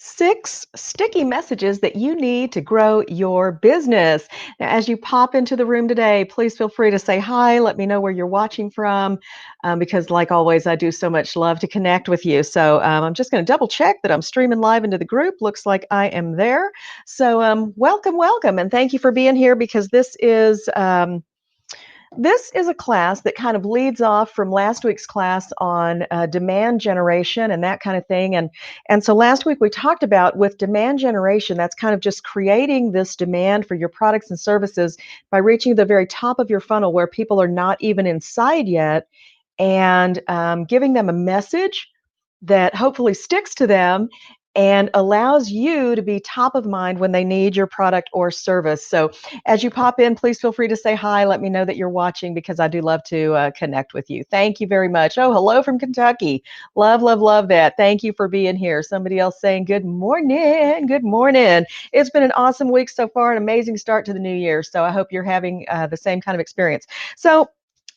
6 sticky messages that you need to grow your business. Now, as you pop into the room today, please feel free to say hi. Let me know where you're watching from, because, like always, I do so much love to connect with you. So, I'm just going to double check that I'm streaming live into the group. Looks like I am there. So, welcome, welcome, and thank you for being here because this is a class that kind of leads off from last week's class on demand generation and that kind of thing. And so last week we talked about with demand generation, that's kind of just creating this demand for your products and services by reaching the very top of your funnel where people are not even inside yet, and giving them a message that hopefully sticks to them and allows you to be top of mind when they need your product or service. So, as you pop in, please feel free to say hi. Let me know that you're watching because I do love to connect with you. Thank you very much. Oh, hello from Kentucky. Love, love, love that. Thank you for being here. Somebody else saying good morning. Good morning. It's been an awesome week so far, an amazing start to the new year. So, I hope you're having the same kind of experience. So,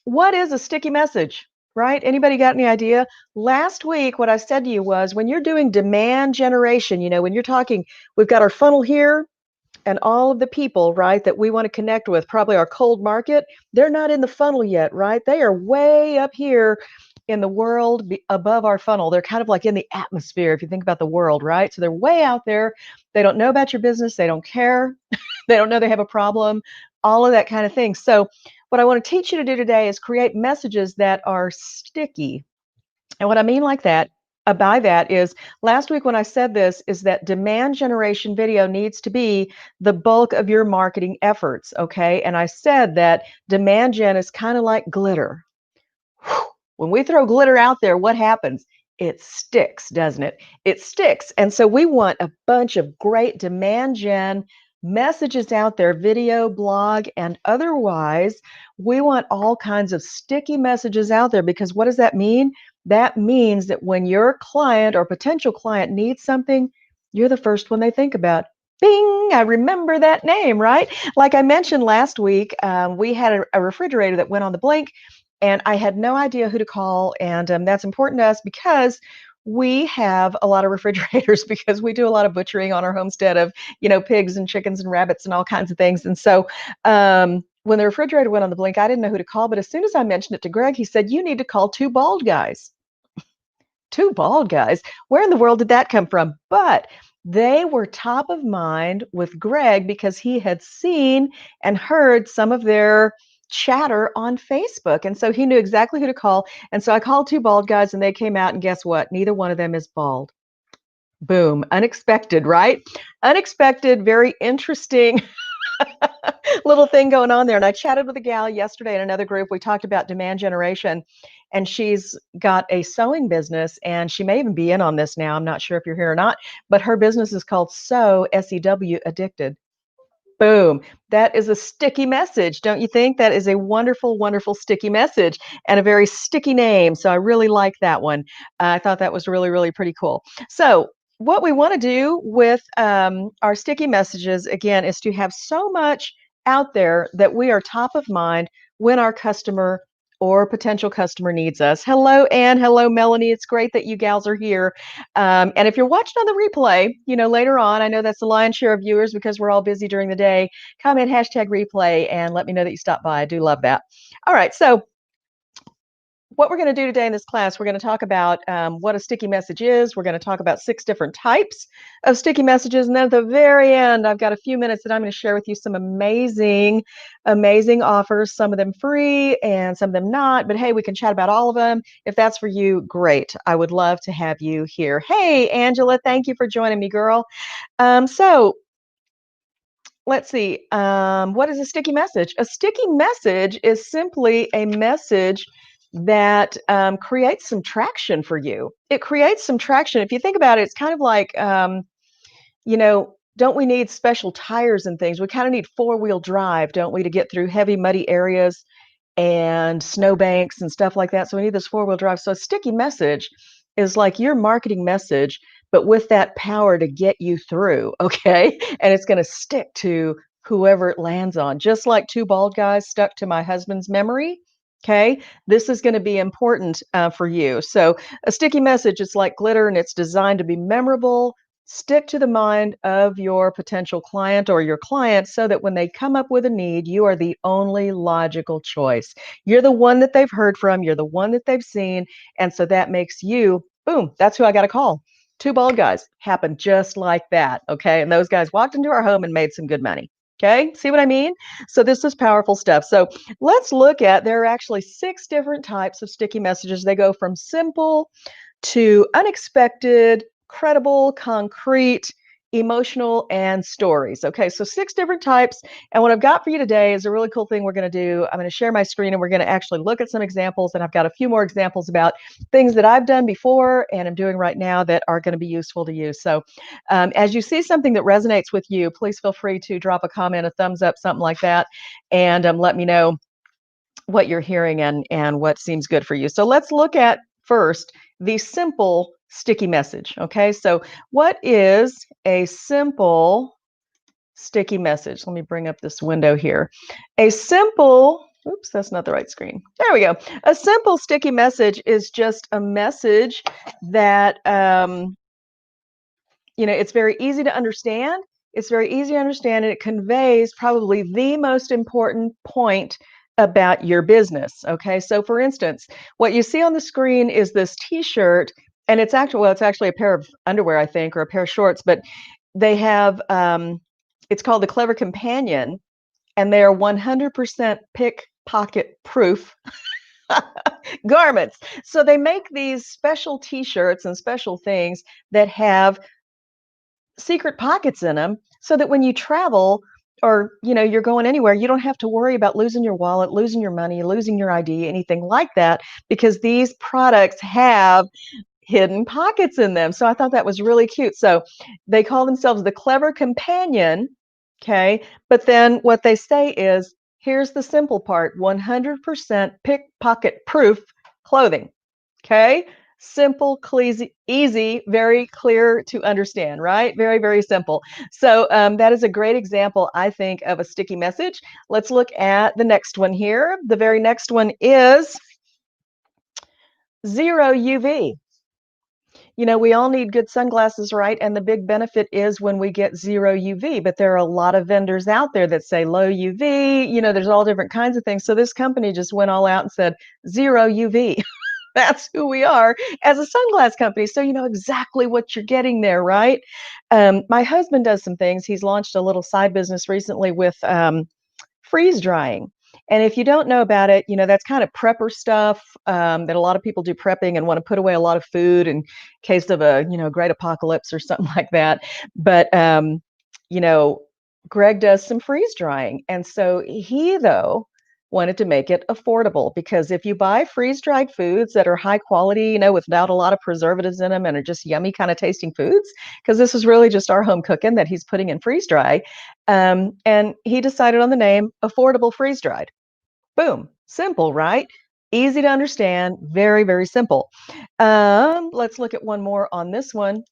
what is a sticky message? Right? Anybody got any idea? Last week, what I said to you was when you're doing demand generation, when you're talking, we've got our funnel here and all of the people, right, that we want to connect with, probably our cold market, they're not in the funnel yet, right? They are way up here in the world above our funnel. They're kind of like in the atmosphere, if you think about the world, right? So they're way out there. They don't know about your business. They don't care. They don't know they have a problem, all of that kind of thing. So, what I want to teach you to do today is create messages that are sticky. And what I mean by that is last week when I said this is that demand generation video needs to be the bulk of your marketing efforts, okay? And I said that demand gen is kind of like glitter. When we throw glitter out there, what happens? It sticks, doesn't it? It sticks. And so we want a bunch of great demand gen messages out there, video, blog, and otherwise. We want all kinds of sticky messages out there because what does that mean? That means that when your client or potential client needs something, you're the first one they think about. Bing, I remember that name, right? Like I mentioned last week, we had a refrigerator that went on the blink, and I had no idea who to call. And that's important to us because we have a lot of refrigerators because we do a lot of butchering on our homestead of, pigs and chickens and rabbits and all kinds of things. And so when the refrigerator went on the blink, I didn't know who to call. But as soon as I mentioned it to Greg, he said, you need to call two bald guys. Two bald guys. Where in the world did that come from? But they were top of mind with Greg because he had seen and heard some of their chatter on Facebook. And so he knew exactly who to call. And so I called two bald guys and they came out, and guess what? Neither one of them is bald. Boom. Unexpected, right? Unexpected, very interesting little thing going on there. And I chatted with a gal yesterday in another group. We talked about demand generation, and she's got a sewing business, and she may even be in on this now. I'm not sure if you're here or not, but her business is called Sew, S-E-W, Addicted. Boom. That is a sticky message, don't you think? That is a wonderful, wonderful sticky message and a very sticky name. So I really like that one. I thought that was really, really pretty cool. So what we want to do with our sticky messages, again, is to have so much out there that we are top of mind when our customer or potential customer needs us. Hello, Anne. Hello, Melanie. It's great that you gals are here. And if you're watching on the replay, later on, I know that's the lion's share of viewers because we're all busy during the day. Comment hashtag replay and let me know that you stopped by. I do love that. All right. So what we're going to do today in this class, we're going to talk about what a sticky message is. We're going to talk about 6 different types of sticky messages. And then at the very end, I've got a few minutes that I'm going to share with you some amazing, amazing offers, some of them free and some of them not. But hey, we can chat about all of them. If that's for you, great. I would love to have you here. Hey, Angela, thank you for joining me, girl. So let's see. What is a sticky message? A sticky message is simply a message that creates some traction for you. It creates some traction. If you think about it, it's kind of like, don't we need special tires and things? We kind of need 4-wheel drive, don't we, to get through heavy, muddy areas and snowbanks and stuff like that. So we need this 4-wheel drive. So a sticky message is like your marketing message, but with that power to get you through, okay? And it's going to stick to whoever it lands on, just like two bald guys stuck to my husband's memory. Okay, this is going to be important for you. So a sticky message is like glitter, and it's designed to be memorable, Stick to the mind of your potential client or your client so that when they come up with a need, you are the only logical choice. You're the one that they've heard from, you're the one that they've seen. And so that makes you, boom, that's who I got to call. Two bald guys happened just like that. Okay. And those guys walked into our home and made some good money. Okay. See what I mean? So this is powerful stuff. So let's look at, there are actually 6 different types of sticky messages. They go from simple to unexpected, credible, concrete, emotional, and stories. Okay, so 6 different types. And what I've got for you today is a really cool thing we're going to do. I'm going to share my screen and we're going to actually look at some examples. And I've got a few more examples about things that I've done before and I'm doing right now that are going to be useful to you. So as you see something that resonates with you, please feel free to drop a comment, a thumbs up, something like that. And let me know what you're hearing and what seems good for you. So let's look at first the simple sticky message. Okay, so what is a simple sticky message? Let me bring up this window here. A simple, oops, that's not the right screen. There we go. A simple sticky message is just a message that it's very easy to understand. It's very easy to understand, and it conveys probably the most important point about your business. Okay, so for instance, what you see on the screen is this T-shirt, and it's actually a pair of underwear, I think, or a pair of shorts, but they have it's called the Clever Companion, and they are 100% pickpocket proof garments. So they make these special T-shirts and special things that have secret pockets in them so that when you travel or you're going anywhere, you don't have to worry about losing your wallet, losing your money, losing your ID, anything like that, because these products have hidden pockets in them. So I thought that was really cute. So they call themselves the Clever Companion. Okay, but then what they say is, here's the simple part: 100% pickpocket proof clothing. Okay, simple, easy, very clear to understand, right? Very, very simple. So that is a great example, I think, of a sticky message. Let's look at the next one here. The very next one is 0 UV. We all need good sunglasses, right? And the big benefit is when we get 0 UV, but there are a lot of vendors out there that say low UV, there's all different kinds of things. So this company just went all out and said 0 UV. That's who we are as a sunglass company. So you know exactly what you're getting there, right? My husband does some things. He's launched a little side business recently with freeze drying. And if you don't know about it, that's kind of prepper stuff that a lot of people do prepping and want to put away a lot of food in case of a, great apocalypse or something like that. But, you know, Greg does some freeze drying. And so he, though, wanted to make it affordable, because if you buy freeze dried foods that are high quality, without a lot of preservatives in them and are just yummy kind of tasting foods, because this is really just our home cooking that he's putting in freeze dry. And he decided on the name Affordable Freeze Dried. Boom. Simple, right? Easy to understand. Very, very simple. Let's look at one more on this one.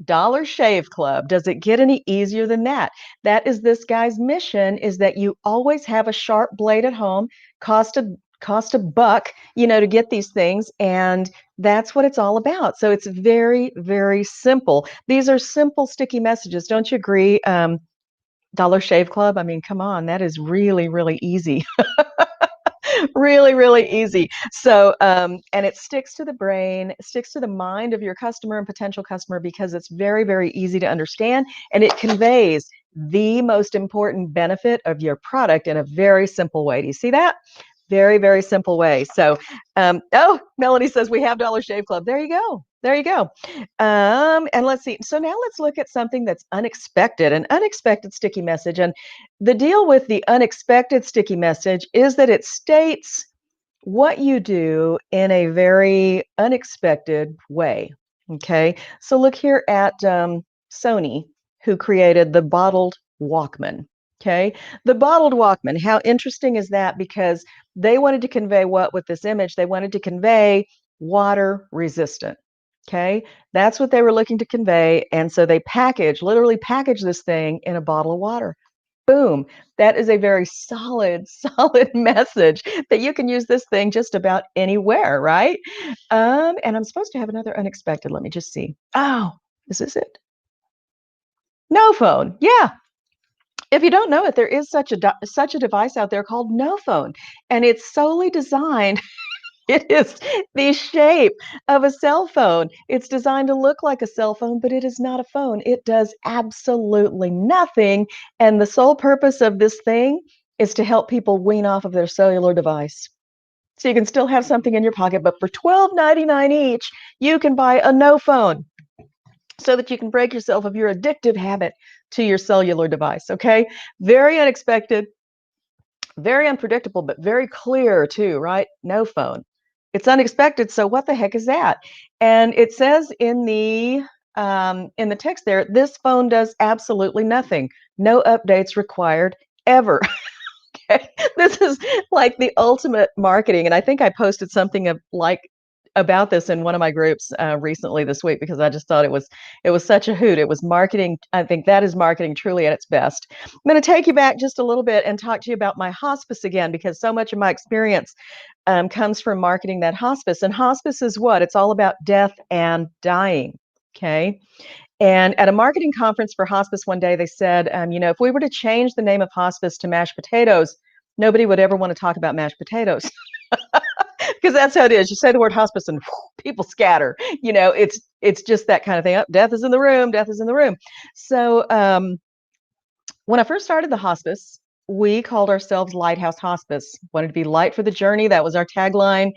Dollar Shave Club. Does it get any easier than that? That is this guy's mission, is that you always have a sharp blade at home, cost a buck, to get these things, and that's what it's all about. So it's very, very simple. These are simple sticky messages. Don't you agree? Dollar Shave Club. I mean, come on, that is really, really easy. Really, really easy. So, and it sticks to the brain, it sticks to the mind of your customer and potential customer, because it's very, very easy to understand, and it conveys the most important benefit of your product in a very simple way. Do you see that? Very, very simple way. So, oh, Melanie says we have Dollar Shave Club. There you go. There you go. And let's see. So now let's look at something that's unexpected, an unexpected sticky message. And the deal with the unexpected sticky message is that it states what you do in a very unexpected way. Okay. So look here at Sony, who created the bottled Walkman. Okay. The bottled Walkman. How interesting is that? Because they wanted to convey what with this image? They wanted to convey water resistant. Okay. That's what they were looking to convey. And so they literally package this thing in a bottle of water. Boom. That is a very solid, solid message that you can use this thing just about anywhere, right? And I'm supposed to have another unexpected. Let me just see. Oh, Is this it? No phone. Yeah. If you don't know it, there is such a device out there called no phone, and it's solely designed. It is the shape of a cell phone. It's designed to look like a cell phone, but it is not a phone. It does absolutely nothing, and the sole purpose of this thing is to help people wean off of their cellular device. So you can still have something in your pocket, but for $12.99 each, you can buy a no phone so that you can break yourself of your addictive habit to your cellular device, okay? Very unexpected, very unpredictable, but very clear too, right? No phone. It's unexpected, so what the heck is that? And it says in the text there, this phone does absolutely nothing. No updates required ever. Okay. This is like the ultimate marketing, and I think I posted something of like about this in one of my groups recently this week because I just thought it was such a hoot. It was marketing. I think that is marketing truly at its best. I'm going to take you back just a little bit and talk to you about my hospice again because so much of my experience comes from marketing that hospice. And hospice is what? It's all about death and dying. Okay. And at a marketing conference for hospice one day, they said, if we were to change the name of hospice to mashed potatoes, nobody would ever want to talk about mashed potatoes because that's how it is. You say the word hospice and whew, people scatter. It's just that kind of thing. Oh, death is in the room. Death is in the room. So when I first started the hospice, we called ourselves Lighthouse Hospice. Wanted to be light for the journey. That was our tagline.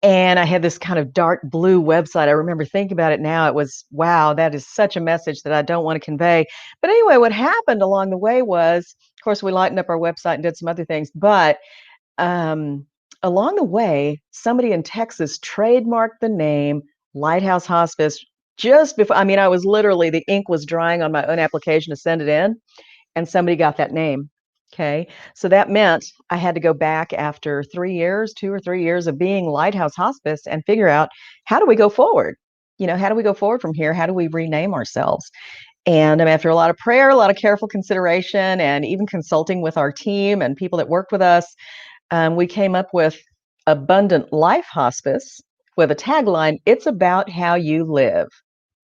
And I had this kind of dark blue website. I remember thinking about it now. It was, wow, that is such a message that I don't want to convey. But anyway, what happened along the way was, of course, we lightened up our website and did some other things. But um, along the way, somebody in Texas trademarked the name Lighthouse Hospice just before. I mean, I was literally, the ink was drying on my own application to send it in, and somebody got that name. Okay. So that meant I had to go back after 3 years, 2 or 3 years of being Lighthouse Hospice and figure out how do we go forward? How do we go forward from here? How do we rename ourselves? And after a lot of prayer, a lot of careful consideration, and even consulting with our team and people that worked with us, we came up with Abundant Life Hospice with a tagline, it's about how you live.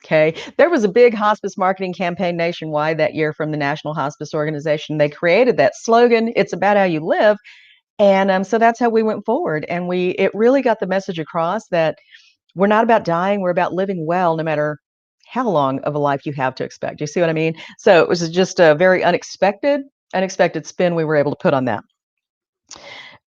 Okay. There was a big hospice marketing campaign nationwide that year from the National Hospice Organization. They created that slogan, it's about how you live. And so that's how we went forward. And it really got the message across that we're not about dying, we're about living well, no matter how long of a life you have to expect. You see what I mean? So it was just a very unexpected spin we were able to put on that.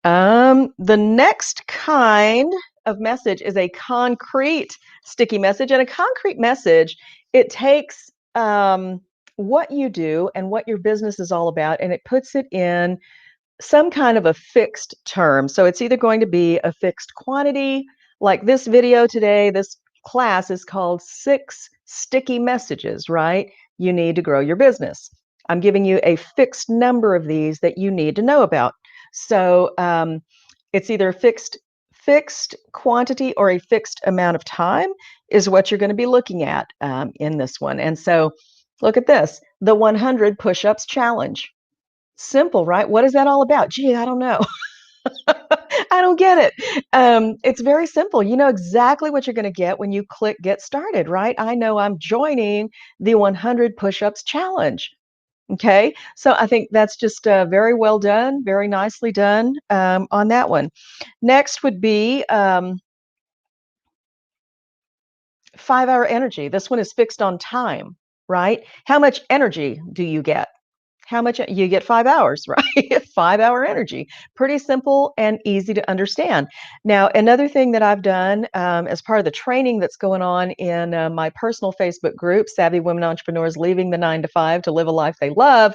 The next kind of message is a concrete sticky message. And a concrete message, it takes what you do and what your business is all about, and it puts it in some kind of a fixed term. So it's either going to be a fixed quantity, like this video today, this class is called 6 Sticky Messages, right? You need to grow your business. I'm giving you a fixed number of these that you need to know about. So it's either a fixed quantity or a fixed amount of time is what you're going to be looking at in this one. And so look at this, the 100 push-ups challenge. Simple, right? What is that all about? Gee, I don't know. I don't get it. It's very simple. You know exactly what you're going to get when you click get started, right? I know I'm joining the 100 push-ups challenge. Okay, so I think that's just very well done, very nicely done on that one. Next would be 5-hour energy. This one is fixed on time, right? How much energy do you get? How much you get 5 hours, right? 5-hour energy. Pretty simple and easy to understand. Now, another thing that I've done as part of the training that's going on in my personal Facebook group, Savvy Women Entrepreneurs Leaving the 9 to 5 to Live a Life They Love,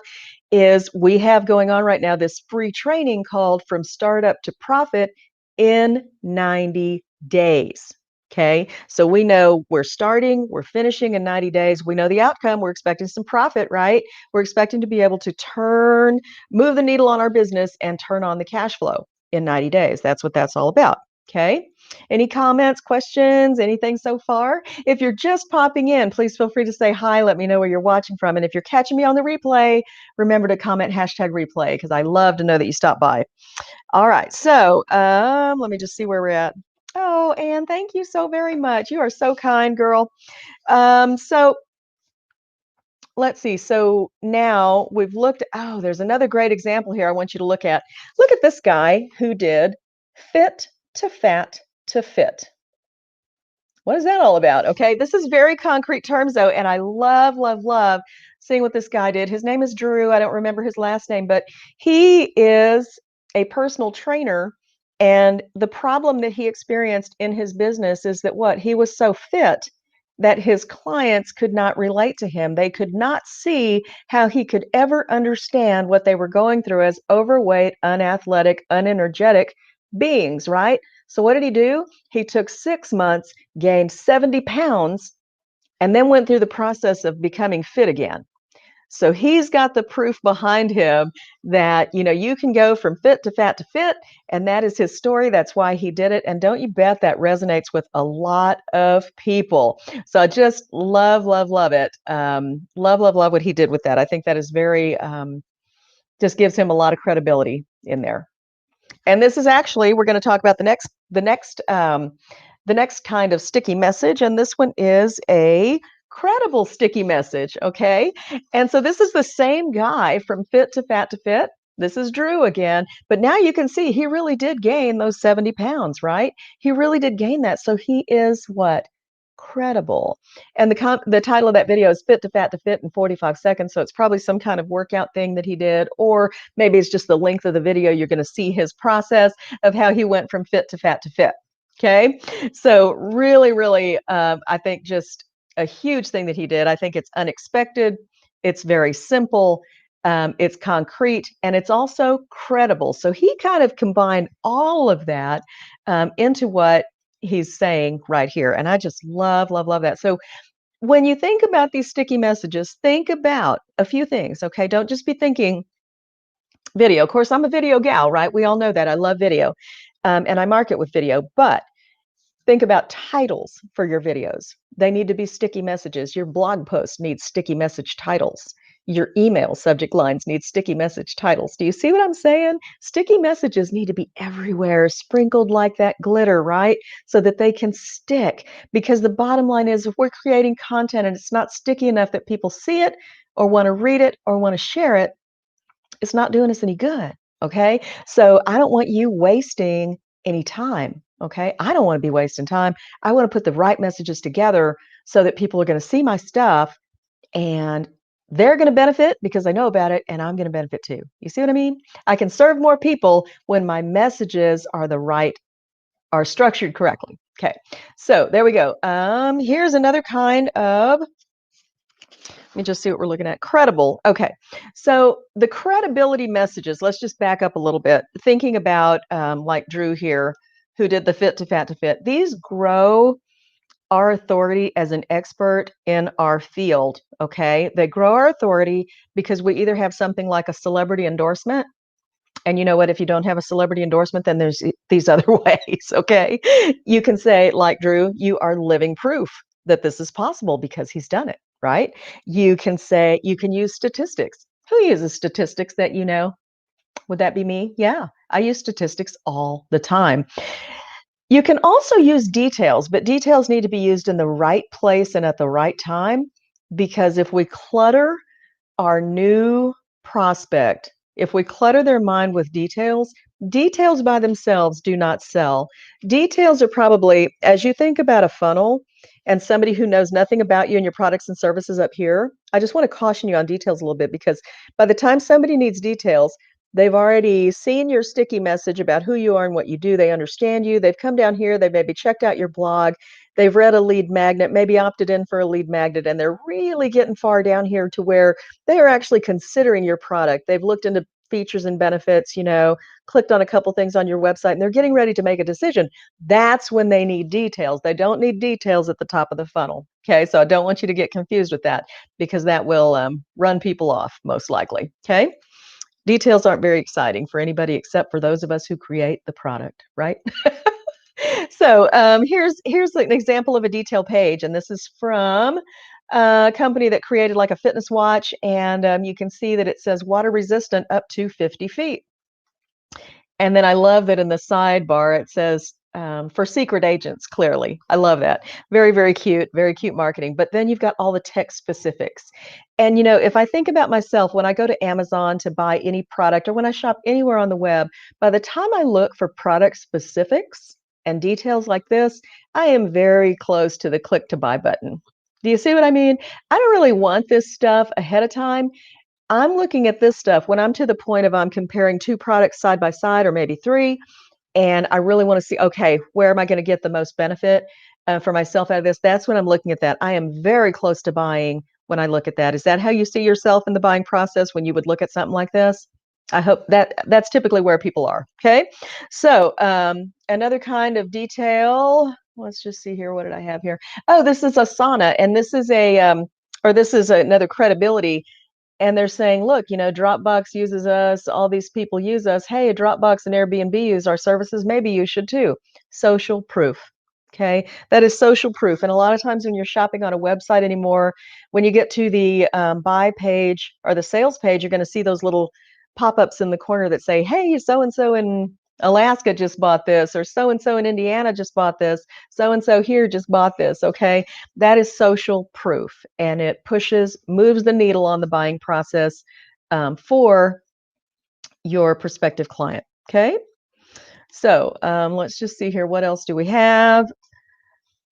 is we have going on right now this free training called From Startup to Profit in 90 Days. Okay, so we know we're starting, we're finishing in 90 days. We know the outcome. We're expecting some profit, right? We're expecting to be able to move the needle on our business and turn on the cash flow in 90 days. That's what that's all about. Okay. Any comments, questions, anything so far? If you're just popping in, please feel free to say hi. Let me know where you're watching from. And if you're catching me on the replay, remember to comment #replay because I love to know that you stopped by. All right. So let me just see where we're at. Oh, Anne, thank you so very much. You are so kind, girl. So let's see. So now we've looked, oh, there's another great example here I want you to look at. Look at this guy who did fit to fat to fit. What is that all about? Okay, this is very concrete terms though, and I love, love, love seeing what this guy did. His name is Drew. I don't remember his last name, but he is a personal trainer. And the problem that he experienced in his business is that what? He was so fit that his clients could not relate to him. They could not see how he could ever understand what they were going through as overweight, unathletic, unenergetic beings, right? So what did he do? He took 6 months, gained 70 pounds, and then went through the process of becoming fit again. So he's got the proof behind him that, you can go from fit to fat to fit, and that is his story. That's why he did it. And don't you bet that resonates with a lot of people. So I just love, love, love it. Love, love, love what he did with that. I think that is very, just gives him a lot of credibility in there. And this is actually, we're going to talk about the next kind of sticky message, and this one is a credible sticky message, okay? And so this is the same guy from fit to fat to fit. This is Drew again, but now you can see he really did gain those 70 pounds, right? He really did gain that. So he is what? Credible. And the title of that video is Fit to Fat to Fit in 45 seconds. So it's probably some kind of workout thing that he did, or maybe it's just the length of the video. You're going to see his process of how he went from fit to fat to fit. Okay. So really, really, I think just a huge thing that he did. I think it's unexpected. It's very simple. It's concrete, and it's also credible. So he kind of combined all of that into what he's saying right here. And I just love, love, love that. So when you think about these sticky messages, think about a few things, okay? Don't just be thinking video. Of course, I'm a video gal, right? We all know that. I love video, and I market with video, but think about titles for your videos. They need to be sticky messages. Your blog post needs sticky message titles. Your email subject lines need sticky message titles. Do you see what I'm saying? Sticky messages need to be everywhere, sprinkled like that glitter, right? So that they can stick. Because the bottom line is, if we're creating content and it's not sticky enough that people see it or want to read it or want to share it, it's not doing us any good. Okay. So I don't want you wasting any time. Okay. I don't want to be wasting time. I want to put the right messages together so that people are going to see my stuff and they're going to benefit because I know about it, and I'm going to benefit too. You see what I mean? I can serve more people when my messages are structured correctly. Okay. So there we go. Here's another kind of, let me just see what we're looking at. Credible. Okay. So the credibility messages, let's just back up a little bit. Thinking about like Drew here, who did the fit to fat to fit. These grow our authority as an expert in our field, okay? They grow our authority because we either have something like a celebrity endorsement, and you know what, if you don't have a celebrity endorsement, then there's these other ways, okay? You can say, like Drew, you are living proof that this is possible because he's done it, right? You can say, you can use statistics. Who uses statistics that you know? Would that be me? Yeah, I use statistics all the time. You can also use details, but details need to be used in the right place and at the right time, because if we clutter our new prospect, if we clutter their mind with details, details by themselves do not sell. Details are probably, as you think about a funnel and somebody who knows nothing about you and your products and services up here, I just want to caution you on details a little bit, because by the time somebody needs details, they've already seen your sticky message about who you are and what you do. They understand you. They've come down here. They've maybe checked out your blog. They've read a lead magnet, maybe opted in for a lead magnet, and they're really getting far down here to where they are actually considering your product. They've looked into features and benefits, clicked on a couple things on your website, and they're getting ready to make a decision. That's when they need details. They don't need details at the top of the funnel. Okay, so I don't want you to get confused with that, because that will run people off most likely. Okay. Details aren't very exciting for anybody except for those of us who create the product, right? So here's an example of a detail page, and this is from a company that created like a fitness watch, and you can see that it says water resistant up to 50 feet. And then I love that in the sidebar it says for secret agents, clearly. I love that. Very cute marketing. But then you've got all the tech specifics. And, if I think about myself, when I go to Amazon to buy any product or when I shop anywhere on the web, by the time I look for product specifics and details like this, I am very close to the click to buy button. Do you see what I mean? I don't really want this stuff ahead of time. I'm looking at this stuff when I'm to the point of I'm comparing two products side by side or maybe three, and I really want to see, okay, where am I going to get the most benefit for myself out of this? That's when I'm looking at that. I am very close to buying when I look at that. Is that how you see yourself in the buying process when you would look at something like this? I hope that's typically where people are. Okay. So another kind of detail. Let's just see here. What did I have here? Oh, this is Asana, and this is or this is another credibility, and they're saying, look, Dropbox uses us, all these people use us. Hey, Dropbox and Airbnb use our services. Maybe you should too. Social proof. Okay. That is social proof. And a lot of times when you're shopping on a website anymore, when you get to the buy page or the sales page, you're going to see those little pop ups in the corner that say, hey, so and so in Alaska just bought this, or so and so in Indiana just bought this, so and so here just bought this. Okay. That is social proof, and it moves the needle on the buying process for your prospective client. Okay. So let's just see here. What else do we have?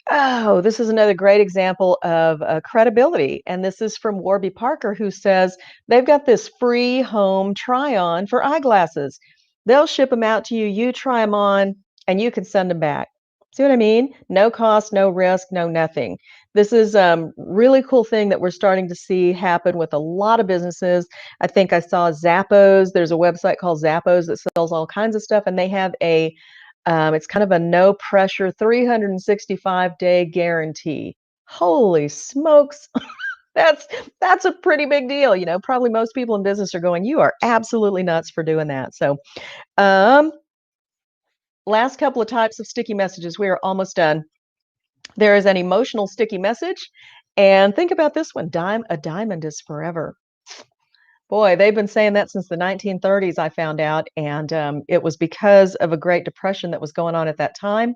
Oh, this is another great example of credibility. And this is from Warby Parker, who says they've got this free home try on for eyeglasses. They'll ship them out to you, you try them on, and you can send them back. See what I mean? No cost, no risk, no nothing. This is a really cool thing that we're starting to see happen with a lot of businesses. I think I saw Zappos. There's a website called Zappos that sells all kinds of stuff, and they have it's kind of a no pressure 365-day guarantee. Holy smokes. That's that's a pretty big deal. Probably most people in business are going, you are absolutely nuts for doing that. So, um, last couple of types of sticky messages. We are almost done. There is an emotional sticky message. And think about this one. A diamond is forever. Boy, they've been saying that since the 1930s, I found out, and it was because of a Great Depression that was going on at that time.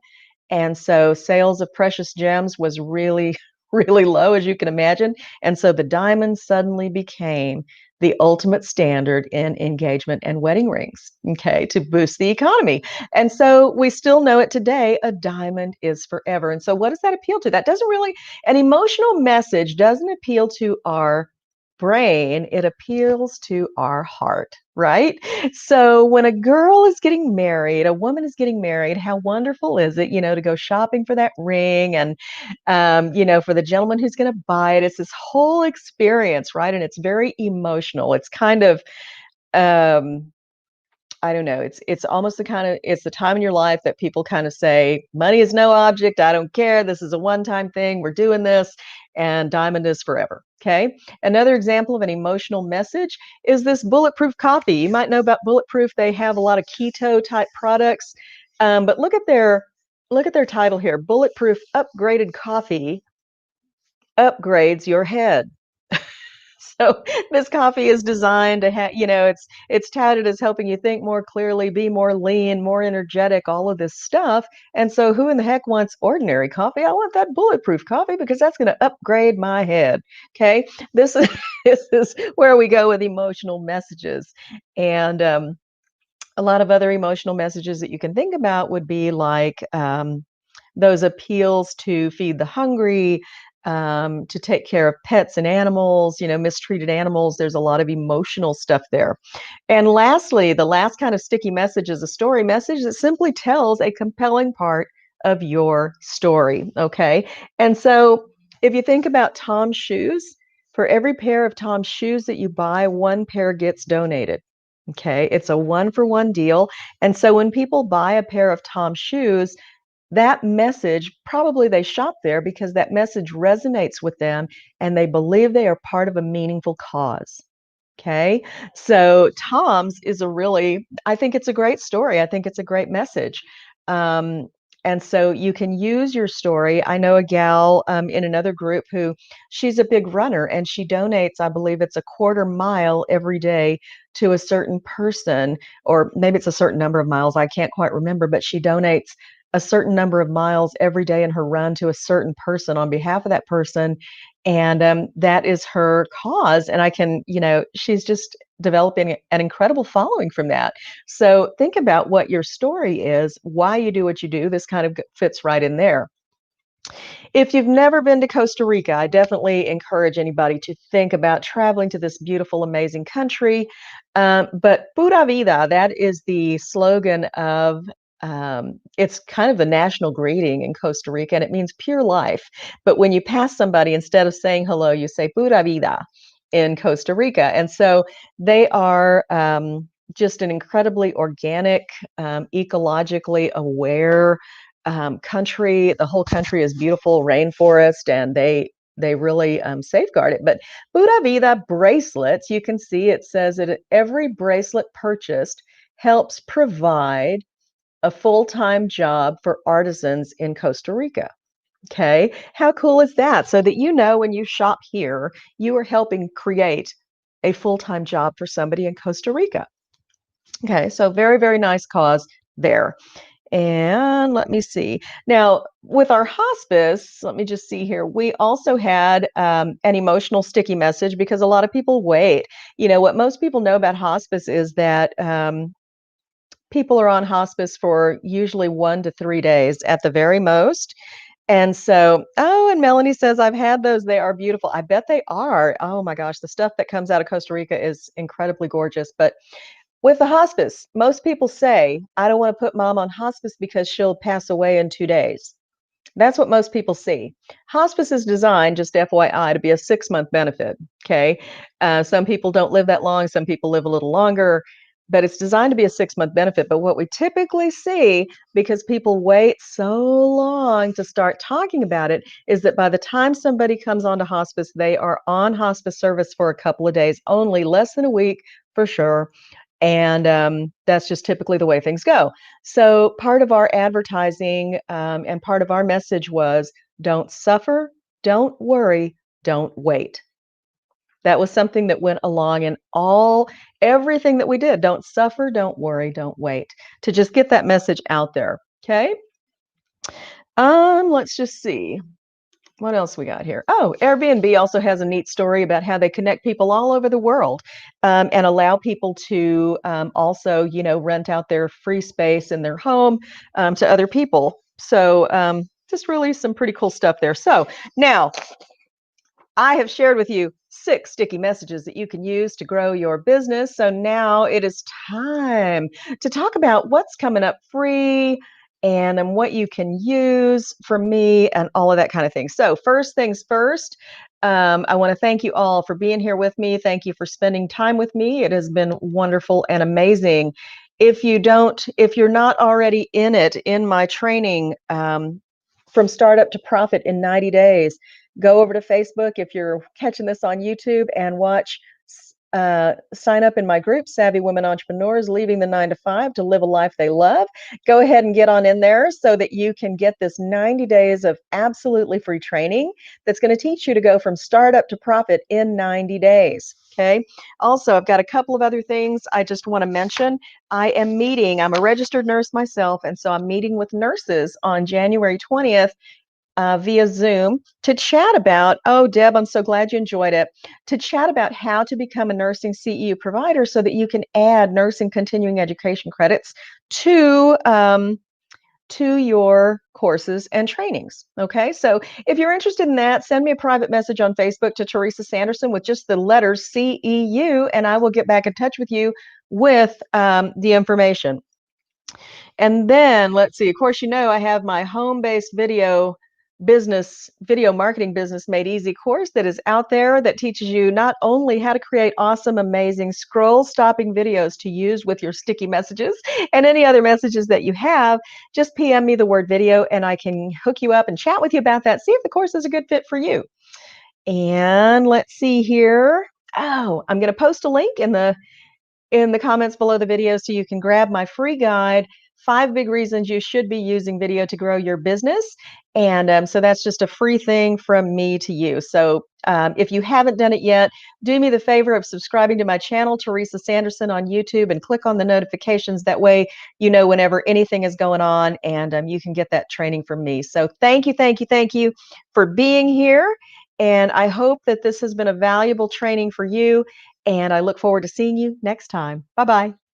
And so sales of precious gems was really, really low, as you can imagine. And so the diamond suddenly became the ultimate standard in engagement and wedding rings, okay, to boost the economy. And so we still know it today, a diamond is forever. And so what does that appeal to? That doesn't really, an emotional message doesn't appeal to our brain, it appeals to our heart, right? So when a girl is getting married, a woman is getting married, how wonderful is it, to go shopping for that ring and, for the gentleman who's going to buy it? It's this whole experience, right? And it's very emotional. It's kind of, um, I don't know. It's almost it's the time in your life that people kind of say, money is no object. I don't care. This is a one-time thing. We're doing this, and diamond is forever. Okay. Another example of an emotional message is this bulletproof coffee. You might know about Bulletproof. They have a lot of keto type products, but look at their title here. Bulletproof upgraded coffee upgrades your head. So this coffee is designed to have, it's touted as helping you think more clearly, be more lean, more energetic, all of this stuff. And so who in the heck wants ordinary coffee? I want that bulletproof coffee because that's going to upgrade my head. Okay. This is this is where we go with emotional messages. And a lot of other emotional messages that you can think about would be like those appeals to feed the hungry, to take care of pets and animals, mistreated animals. There's a lot of emotional stuff there. And lastly, the last kind of sticky message is a story message that simply tells a compelling part of your story. Okay. And so if you think about Tom's shoes, for every pair of Tom's shoes that you buy, one pair gets donated. Okay. It's a one for one deal. And so when people buy a pair of Tom's shoes, that message, probably they shop there because that message resonates with them and they believe they are part of a meaningful cause. Okay. So Tom's is I think it's a great story. I think it's a great message. Um, and so you can use your story. I know a gal in another group who she's a big runner and she donates, I believe it's a quarter mile every day to a certain person, or maybe it's a certain number of miles. I can't quite remember, but she donates a certain number of miles every day in her run to a certain person on behalf of that person. And that is her cause. And I can, she's just developing an incredible following from that. So think about what your story is, why you do what you do. This kind of fits right in there. If you've never been to Costa Rica, I definitely encourage anybody to think about traveling to this beautiful, amazing country. But Pura Vida, that is the slogan of, it's kind of the national greeting in Costa Rica, and it means pure life. But when you pass somebody, instead of saying hello, you say Pura Vida in Costa Rica. And so they are just an incredibly organic, ecologically aware country. The whole country is beautiful rainforest, and they really safeguard it. But Pura Vida bracelets, you can see it says that every bracelet purchased helps provide a full-time job for artisans in Costa Rica. Okay, how cool is that? So that when you shop here, you are helping create a full-time job for somebody in Costa Rica. Okay, so very, very nice cause there. And let me see. Now, with our hospice, let me just see here. We also had an emotional sticky message because a lot of people wait. What most people know about hospice is that people are on hospice for usually 1 to 3 days at the very most. And so, oh, and Melanie says, I've had those. They are beautiful. I bet they are. Oh my gosh, the stuff that comes out of Costa Rica is incredibly gorgeous. But with the hospice, most people say, I don't want to put mom on hospice because she'll pass away in 2 days. That's what most people see. Hospice is designed, just FYI, to be a 6-month benefit. Okay. Some people don't live that long, some people live a little longer, but it's designed to be a 6-month benefit. But what we typically see, because people wait so long to start talking about it, is that by the time somebody comes onto hospice, they are on hospice service for a couple of days only, less than a week for sure. And that's just typically the way things go. So part of our advertising and part of our message was don't suffer, don't worry, don't wait. That was something that went along in everything that we did. Don't suffer, don't worry, don't wait. To just get that message out there. Okay. Let's just see. What else we got here? Oh, Airbnb also has a neat story about how they connect people all over the world and allow people to also, rent out their free space in their home to other people. So just really some pretty cool stuff there. So now I have shared with you 6 sticky messages that you can use to grow your business. So now it is time to talk about what's coming up free and what you can use from me and all of that kind of thing. So first things first, I want to thank you all for being here with me. Thank you for spending time with me. It has been wonderful and amazing. If you're not already in my training, from startup to profit in 90 days, go over to Facebook if you're catching this on YouTube and sign up in my group, Savvy Women Entrepreneurs, Leaving the 9 to 5 to Live a Life They Love. Go ahead and get on in there so that you can get this 90 days of absolutely free training that's going to teach you to go from startup to profit in 90 days. Okay. Also, I've got a couple of other things I just want to mention. I'm a registered nurse myself, and so I'm meeting with nurses on January 20th via Zoom to chat about, oh, Deb, I'm so glad you enjoyed it, to chat about how to become a nursing CEU provider so that you can add nursing continuing education credits to your courses and trainings. Okay, so if you're interested in that, send me a private message on Facebook to Teresa Sanderson with just the letters CEU, and I will get back in touch with you with the information. And then let's see, of course, I have my home-based video marketing business made easy course that is out there that teaches you not only how to create awesome, amazing scroll stopping videos to use with your sticky messages and any other messages that you have. Just PM me the word video and I can hook you up and chat with you about that. See if the course is a good fit for you. And let's see here. Oh, I'm going to post a link in the comments below the video so you can grab my free guide 5 big reasons you should be using video to grow your business. And so that's just a free thing from me to you. So if you haven't done it yet, do me the favor of subscribing to my channel, Teresa Sanderson on YouTube, and click on the notifications. That way, you know whenever anything is going on, and you can get that training from me. So thank you, thank you, thank you for being here. And I hope that this has been a valuable training for you. And I look forward to seeing you next time. Bye bye.